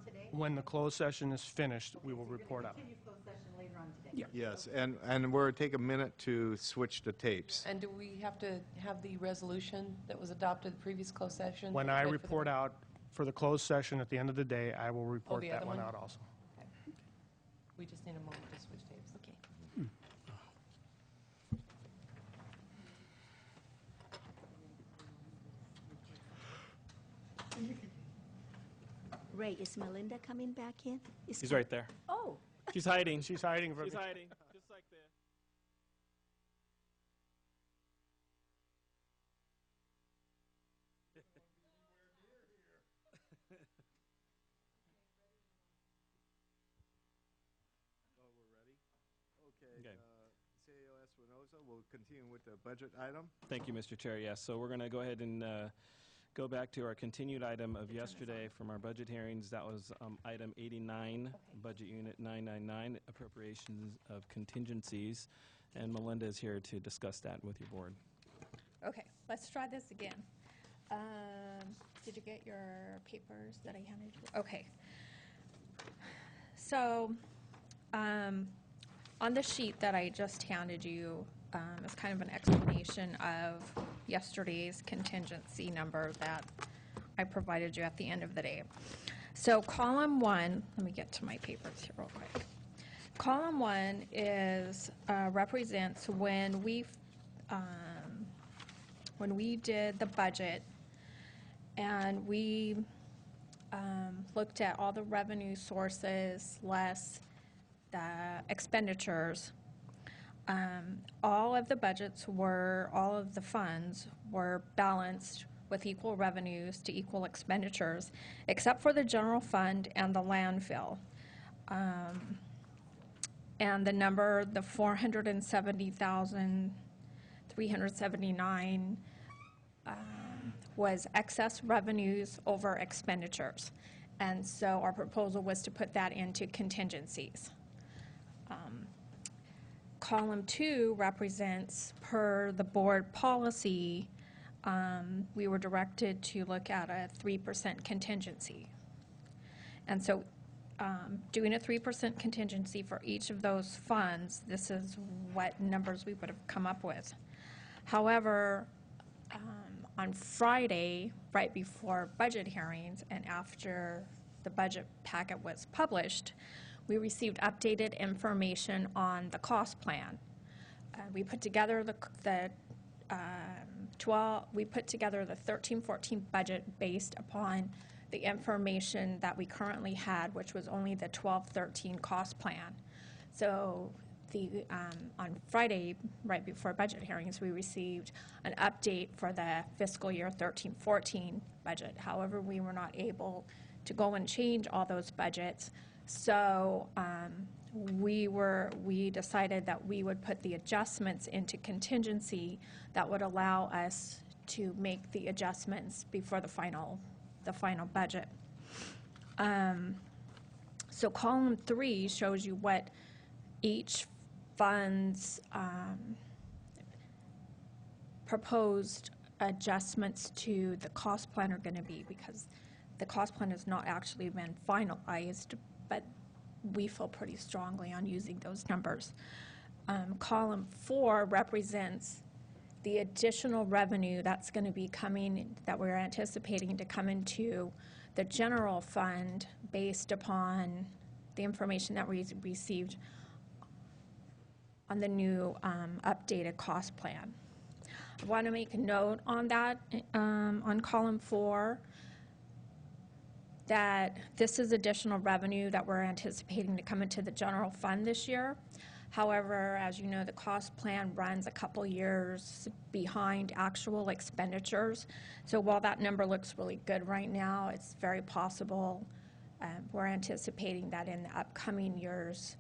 today? When the closed session is finished, we will So you're report gonna out. continue closed session later on today? Yeah. Yes, and we're take a minute to switch the tapes. And do we have to have the resolution that was adopted the previous closed session? When I Good for the- report out for the closed session at the end of the day, I will report the that other one one? out also. Okay. We just need a moment to switch tapes. Okay. Ray, is Melinda coming back in? She's right there. Oh, She's hiding. She's hiding from She's the hiding, just like the... Oh, we're ready? Okay. Okay. CAO Espinoza will continue with the budget item. Thank you, Mr. Chair. Yes, so we're going to go ahead and go back to our continued item of yesterday from our budget hearings. That was item 89, Budget Unit 999, appropriations of contingencies. And Melinda is here to discuss that with your board. Okay, let's try this again. Did you get your papers that I handed you? Okay. So, on the sheet that I just handed you is kind of an explanation of yesterday's contingency number that I provided you at the end of the day. So column 1, let me get to my papers here real quick. Column 1 is represents when we did the budget and we looked at all the revenue sources less the expenditures. All of the budgets were, all of the funds were balanced with equal revenues to equal expenditures, except for the general fund and the landfill. And the number, the 470,379 was excess revenues over expenditures. And so our proposal was to put that into contingencies. Column 2 represents, per the board policy, we were directed to look at a 3% contingency. And so doing a 3% contingency for each of those funds, this is what numbers we would have come up with. However, on Friday, right before budget hearings and after the budget packet was published, we received updated information on the cost plan. We put together the 13-14 budget based upon the information that we currently had, which was only the 12-13 cost plan. So on Friday, right before budget hearings, we received an update for the fiscal year 13-14 budget. However, we were not able to go and change all those budgets. So we decided that we would put the adjustments into contingency that would allow us to make the adjustments before the final budget. So column 3 shows you what each fund's proposed adjustments to the cost plan are going to be, because the cost plan has not actually been finalized, but we feel pretty strongly on using those numbers. Column 4 represents the additional revenue that's going to be coming, that we're anticipating to come into the general fund based upon the information that we received on the new updated cost plan. I want to make a note on that, on column 4, that this is additional revenue that we're anticipating to come into the general fund this year. However, as you know, the cost plan runs a couple years behind actual expenditures. So while that number looks really good right now, it's very possible we're anticipating that in the upcoming years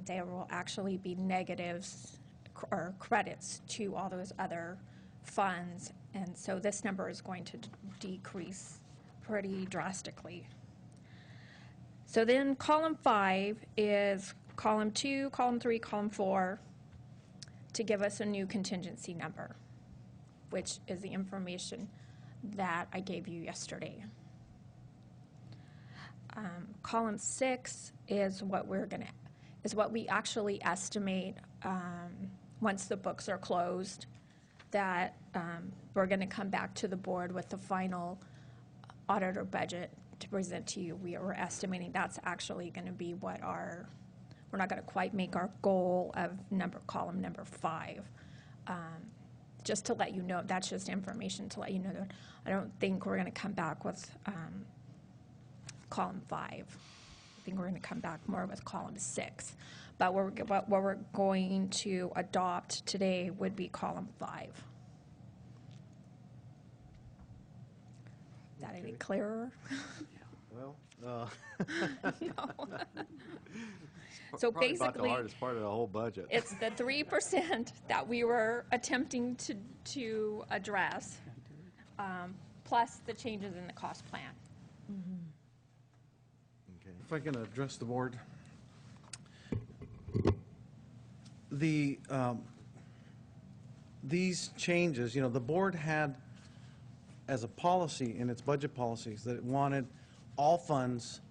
there will actually be negatives or credits to all those other funds. And so this number is going to decrease pretty drastically. So then column 5 is column 2, column 3, column 4 to give us a new contingency number, which is the information that I gave you yesterday. column 6 is what we actually estimate, once the books are closed, that we're going to come back to the board with the final auditor budget to present to you. We're estimating that's actually going to be what we're not going to quite make our goal of column number 5. Just to let you know, that's just information to let you know that I don't think we're going to come back with column 5. I think we're going to come back more with column 6. But what we're going to adopt today would be column 5. Is that any clearer? Well, No. So probably about the basically, hardest part of the whole budget. it's the 3% that we were attempting to address, plus the changes in the cost plan. Okay. If I can address the board. These changes, the board had as a policy in its budget policies that it wanted all funds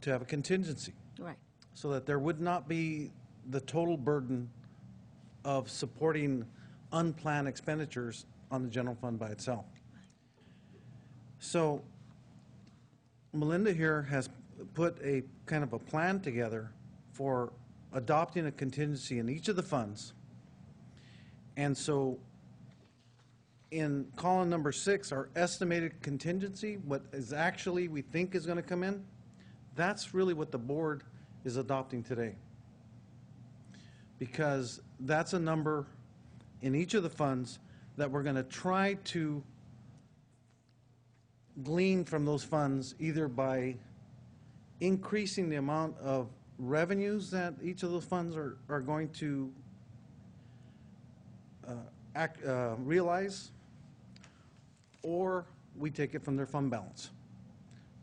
to have a contingency, Right. so that there would not be the total burden of supporting unplanned expenditures on the general fund by itself. So Melinda here has put a kind of a plan together for adopting a contingency in each of the funds. And so in column number 6, our estimated contingency, what is actually we think is going to come in, that's really what the board is adopting today. Because that's a number in each of the funds that we're going to try to glean from those funds either by increasing the amount of revenues that each of those funds are going to realize, or we take it from their fund balance,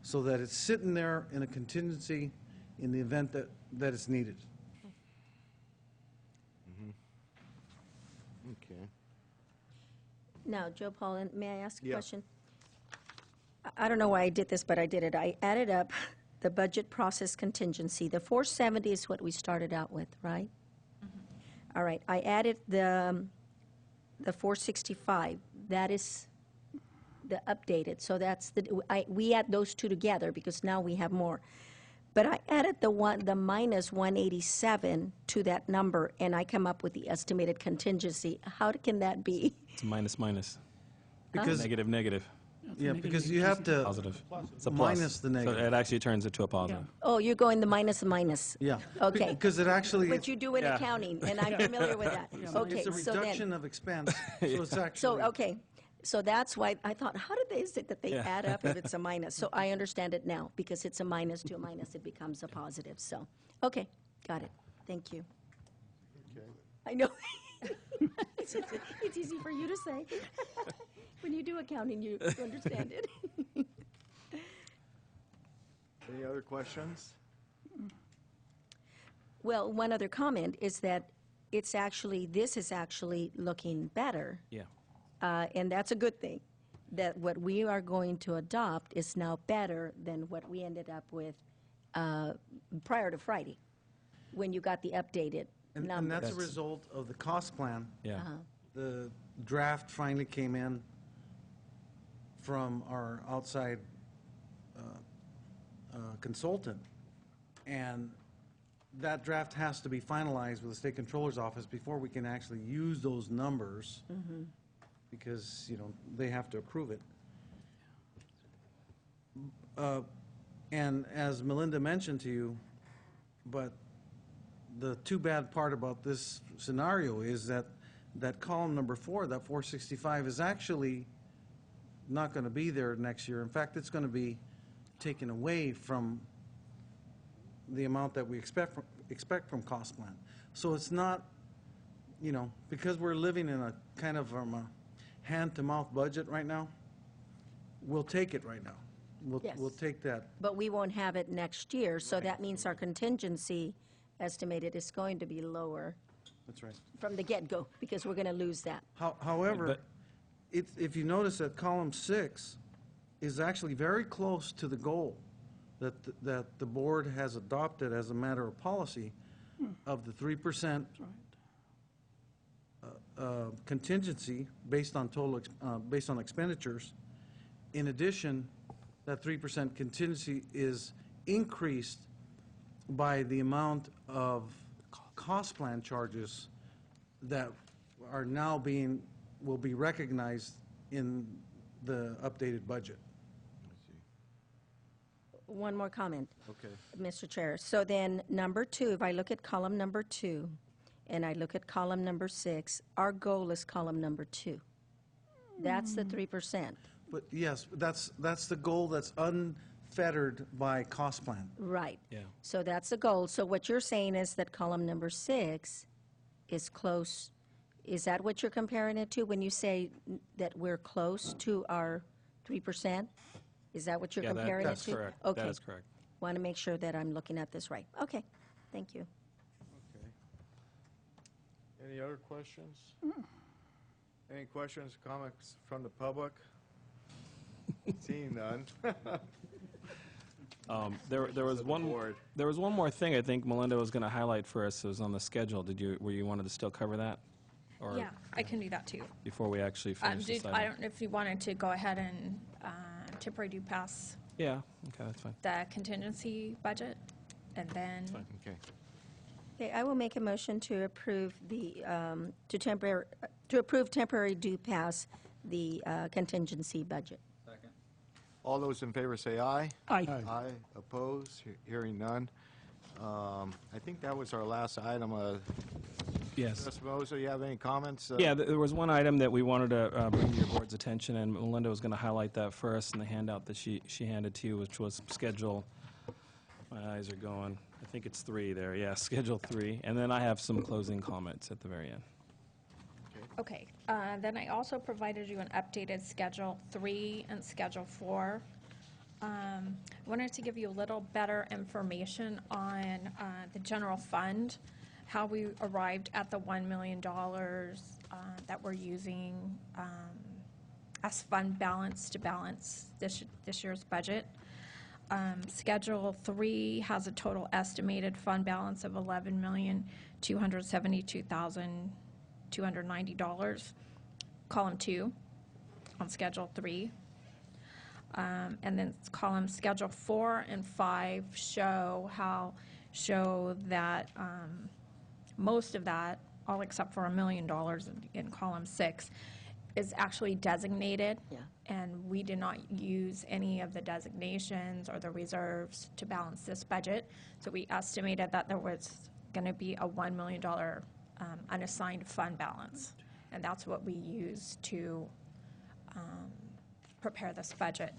so that it's sitting there in a contingency in the event that it's needed. Okay. Now, Joe Paul, and may I ask a Yeah. question? I don't know why I did this, but I did it. I added up the budget process contingency. The 470 is what we started out with, right? All right. I added the 465. That is the updated. So that's we add those two together because now we have more. But I added the minus 187 to that number, and I come up with the estimated contingency. How can that be? It's a minus. Because, Negative. yeah, because you have to Positive. It's a plus. minus the So negative. it actually turns into a positive. Oh, you're going the minus. Yeah. Okay. Because it actually, What you do in Yeah. accounting, and I'm familiar with that. Okay, it's a so reduction then, of expense, so it's so, actually. okay, so that's why I thought, how did they say that they Yeah. add up if it's a minus? So I understand it now, because it's a minus to a minus, it becomes a positive, so, okay, got it, thank you. Okay. I know. It's easy for you to say. When you do accounting, you understand it. Any other questions? Well, one other comment is that this is actually looking better. Yeah. And that's a good thing, that what we are going to adopt is now better than what we ended up with prior to Friday, when you got the updated And numbers. that's a result of the cost plan. Yeah. The draft finally came in from our outside consultant, and that draft has to be finalized with the state controller's office before we can actually use those numbers, because, they have to approve it. And as Melinda mentioned to you, but the too bad part about this scenario is that column number 4, that 465, is actually not going to be there next year. In fact, it's going to be taken away from the amount that we expect from cost plan. So it's not, because we're living in a kind of a hand-to-mouth budget right now, we'll take it right now. Yes. We'll take that. But we won't have it next year, so that means our contingency estimated is going to be lower That's right. from the get-go, because we're going to lose that. However, But- if you notice that column 6 is actually very close to the goal that the board has adopted as a matter of policy of the 3% contingency based on based on expenditures. In addition, that 3% contingency is increased by the amount of cost plan charges that are now will be recognized in the updated budget. One more comment, Okay. Mr. Chair. So then, number 2, if I look at column number 2, and I look at column number 6, our goal is column number 2. That's the 3%. But yes, that's the goal that's unfettered by cost plan. Right. Yeah. So that's the goal. So what you're saying is that column number 6 is close. Is that what you're comparing it to when you say that we're close to our 3%? Is that what you're Yeah, comparing it that's to? correct. Okay. That is correct. Want to make sure that I'm looking at this right. Okay, thank you. Okay. Any other questions? Any questions, comments from the public? Seeing none. There was of the one board. there was one more thing I think Melinda was going to highlight for us. It was on the schedule. Were you wanted to still cover that, or Yeah, I can do that too. before we actually finish this item? I don't know if you wanted to go ahead and temporary do pass Yeah. Okay, that's fine. the contingency budget, and then Okay. Okay, I will make a motion to approve to approve temporary due pass the contingency budget. All those in favor say aye. Aye. Aye. Opposed? Hearing none. I think that was our last item. Yes. Ms. Moser, you have any comments? Yeah, there was one item that we wanted to bring to your board's attention, and Melinda was going to highlight that for us in the handout that she handed to you, which was Schedule, my eyes are going, I think it's 3 there, yeah, Schedule 3. And then I have some closing comments at the very end. okay. Then I also provided you an updated Schedule 3 and Schedule 4. I wanted to give you a little better information on the general fund, how we arrived at the $1 million that we're using as fund balance to balance this year's budget. Schedule 3 has a total estimated fund balance of $11,272,290. Column 2 on Schedule 3. And then column Schedule 4 and 5 show that most of that, all except for $1 million in column 6, is actually designated. Yeah. And we did not use any of the designations or the reserves to balance this budget. So we estimated that there was going to be a $1 million unassigned fund balance. And that's what we used to prepare this budget.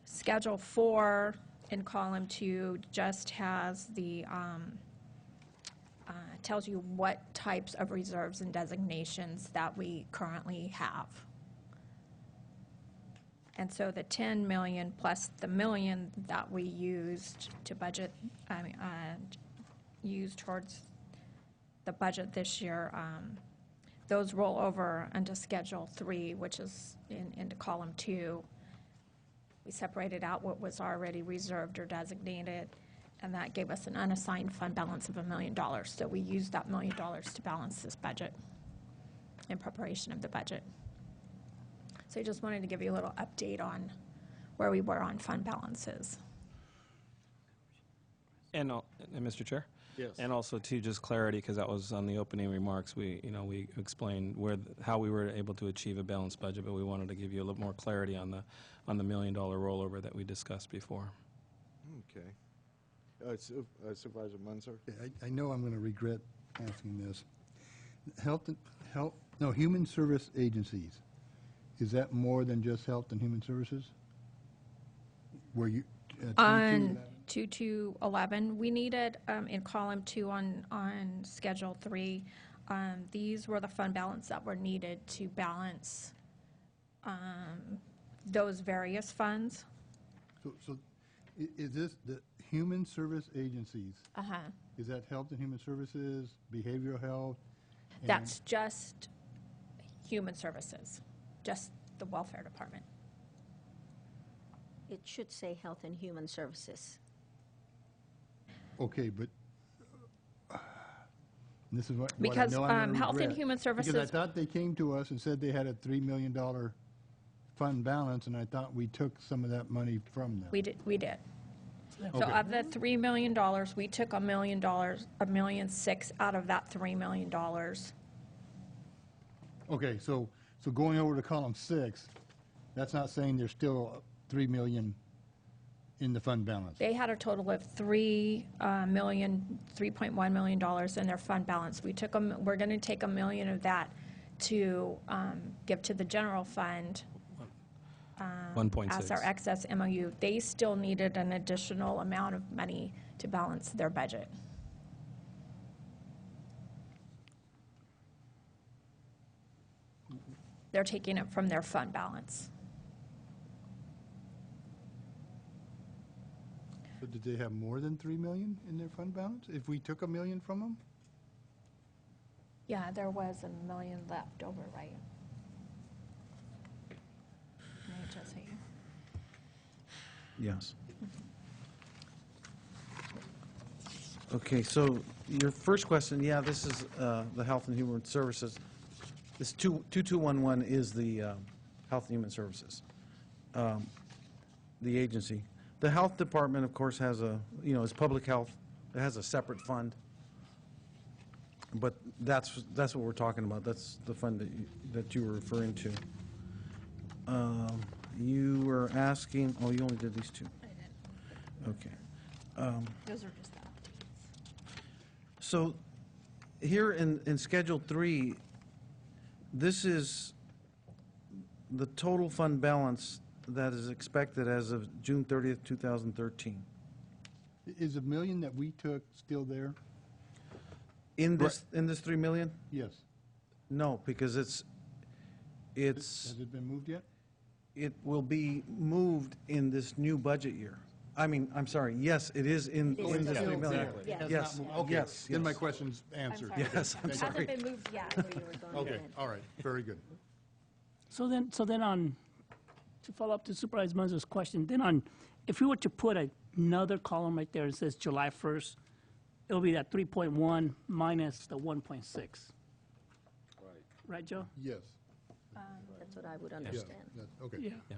Schedule 4 in column 2 just has the, tells you what types of reserves and designations that we currently have. And so the 10 million plus the million that we used to budget, used towards the budget this year, those roll over into Schedule 3, which is into column 2. We separated out what was already reserved or designated, and that gave us an unassigned fund balance of $1 million. So we used that $1 million to balance this budget in preparation of the budget. So I just wanted to give you a little update on where we were on fund balances. And Mr. Chair? Yes. And also, too, just clarity, because that was on the opening remarks. We explained how we were able to achieve a balanced budget, but we wanted to give you a little more clarity on the $1 million rollover that we discussed before. Okay. Supervisor Munzer? I know I'm going to regret asking this. Human service agencies. Is that more than just health and human services? Were you? On 2211, we needed, in column 2 on Schedule 3, these were the fund balance that were needed to balance those various funds. So is this the human service agencies? Uh-huh. Is that health and human services, behavioral health? and- That's just human services, just the welfare department. It should say Health and Human Services. Okay, but this is what I Because, know I'm gonna Health and regret. Human Because I Services- thought they came to us and said they had a $3 million fund balance, and I thought we took some of that money from them. We did. So Okay. of the $3 million, we took $1 million, $1.6 million out of that $3 million. Okay, so going over to column 6, that's not saying there's still 3 million in the fund balance. They had a total of $3.1 million in their fund balance. We're going to take $1 million of that to give to the general fund 1.6. as our excess MOU. They still needed an additional amount of money to balance their budget. They're taking it from their fund balance. So did they have more than 3 million in their fund balance if we took $1 million from them? Yeah, there was $1 million left over, right? In HSA. Yes. Okay, so your first question, yeah, this is the Health and Human Services. This 2211 is the Health and Human Services, the agency. The Health Department, of course, has is public health. It has a separate fund. But that's what we're talking about. That's the fund that you were referring to. You were asking, oh, you only did these two. I didn't. Okay. Those are just the updates. So here in Schedule 3, this is the total fund balance that is expected as of June 30th, 2013. Is $1 million that we took still there? In this 3 million? Yes. No, because Has it been moved yet? it will be moved in this new budget year. I mean, I'm sorry, yes, it is in It is this still 3 million. there, yes. Has Yes, not moved. Okay, yes, then my yes. question's answered. sorry. Yes, I'm sorry. Hasn't been moved yet. Where you were going with Okay, it. all right, very good. So then on, to follow up to Supervisor Munzo's question, then on, if we were to put another column right there, it says July 1st, it'll be that 3.1 minus the 1.6. Right. Right, Joe? Yes, That's what I would yeah, understand. okay. Yeah. Yeah.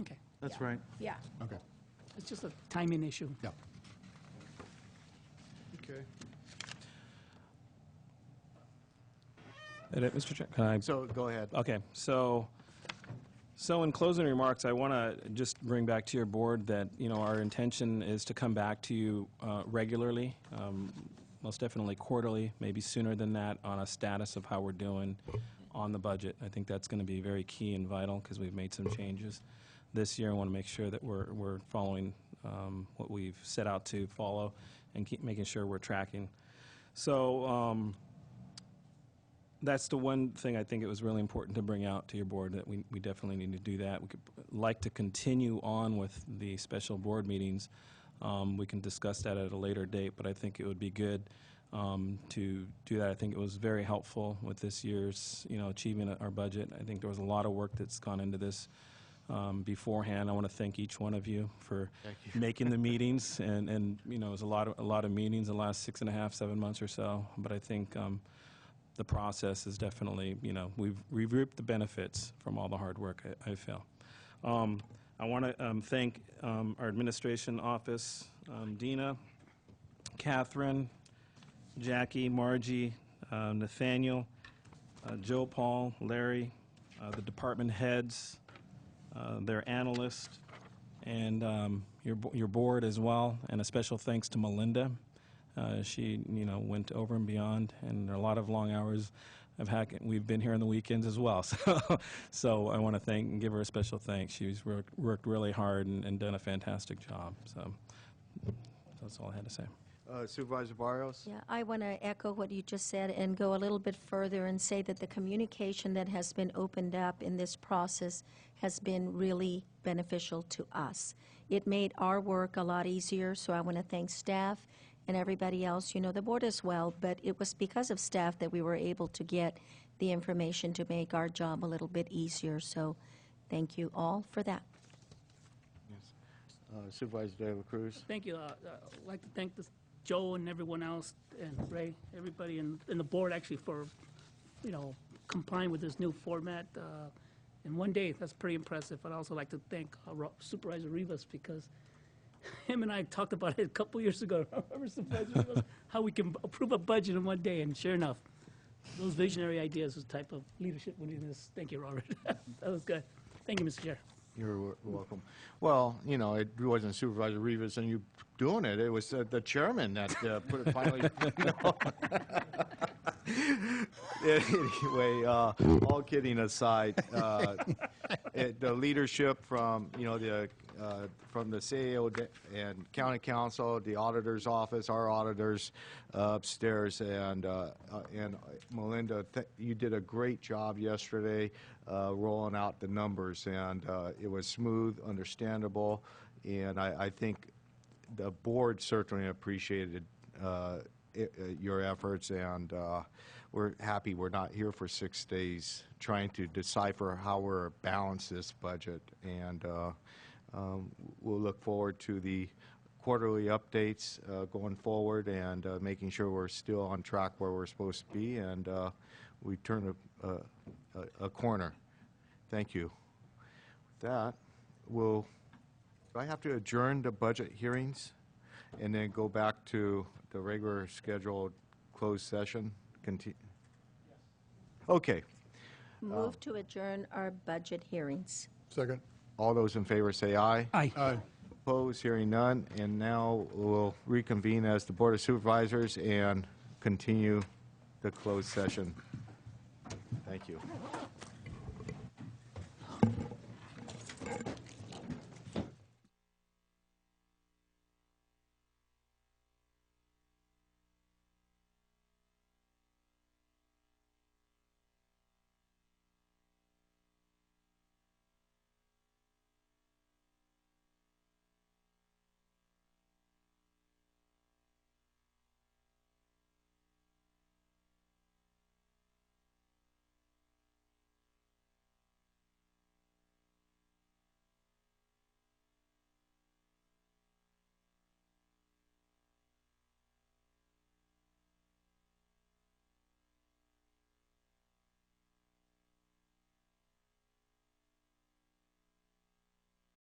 Okay. That's Yeah. right. Yeah. Okay, It's just a timing issue. yeah. Okay. That it, Mr. Chair? Can I? So, go ahead. Okay, so in closing remarks, I want to just bring back to your board that, our intention is to come back to you regularly, most definitely quarterly, maybe sooner than that, on a status of how we're doing on the budget. I think that's going to be very key and vital because we've made some changes this year. I want to make sure that we're following what we've set out to follow and keep making sure we're tracking. So that's the one thing I think it was really important to bring out to your board, that we definitely need to do that. We could like to continue on with the special board meetings. We can discuss that at a later date, but I think it would be good to do that. I think it was very helpful with this year's, achieving our budget. I think there was a lot of work that's gone into this beforehand. I want to thank each one of you for making the meetings, and it was a lot of meetings the last 6.5, 7 months or so. But I think the process is definitely, we've reaped the benefits from all the hard work, I feel. I want to thank our administration office, Dina, Catherine, Jackie, Margie, Nathaniel, Joe, Paul, Larry, the department heads, their analysts, and your board as well. And a special thanks to Melinda. She, went over and beyond, and there are a lot of long hours. We've been here on the weekends as well. So I want to thank and give her a special thanks. She's worked really hard and done a fantastic job. So that's all I had to say. Supervisor Barrios? Yeah, I want to echo what you just said and go a little bit further and say that the communication that has been opened up in this process has been really beneficial to us. It made our work a lot easier, so I want to thank staff and everybody else, the board as well, but it was because of staff that we were able to get the information to make our job a little bit easier, so thank you all for that. Yes. Supervisor De La Cruz. Thank you. I'd like to thank Joe and everyone else, and Ray, everybody in the board actually for, complying with this new format in one day. That's pretty impressive. I'd also like to thank Supervisor Rivas, because him and I talked about it a couple years ago. Remember, Supervisor Rivas, how we can approve a budget in one day, and sure enough, those visionary ideas is the type of leadership we need in this. Thank you, Robert. That was good. Thank you, Mr. Chair. You're welcome. Well, it wasn't Supervisor Rivas and you doing it. It was the chairman that put it finally. Anyway, all kidding aside, the leadership from, from the CAO and County Council, the auditor's office, our auditors upstairs, and Melinda, you did a great job yesterday rolling out the numbers, and it was smooth, understandable, and I think the board certainly appreciated your efforts, and we're happy we're not here for 6 days trying to decipher how we're balance this budget, and we'll look forward to the quarterly updates going forward, and making sure we're still on track where we're supposed to be, and we turn a corner. Thank you. With that, do I have to adjourn the budget hearings and then go back to the regular scheduled closed session? Okay. Move to adjourn our budget hearings. Second. All those in favor say aye. Aye. Aye. Opposed, hearing none. And now we'll reconvene as the Board of Supervisors and continue the closed session. Thank you.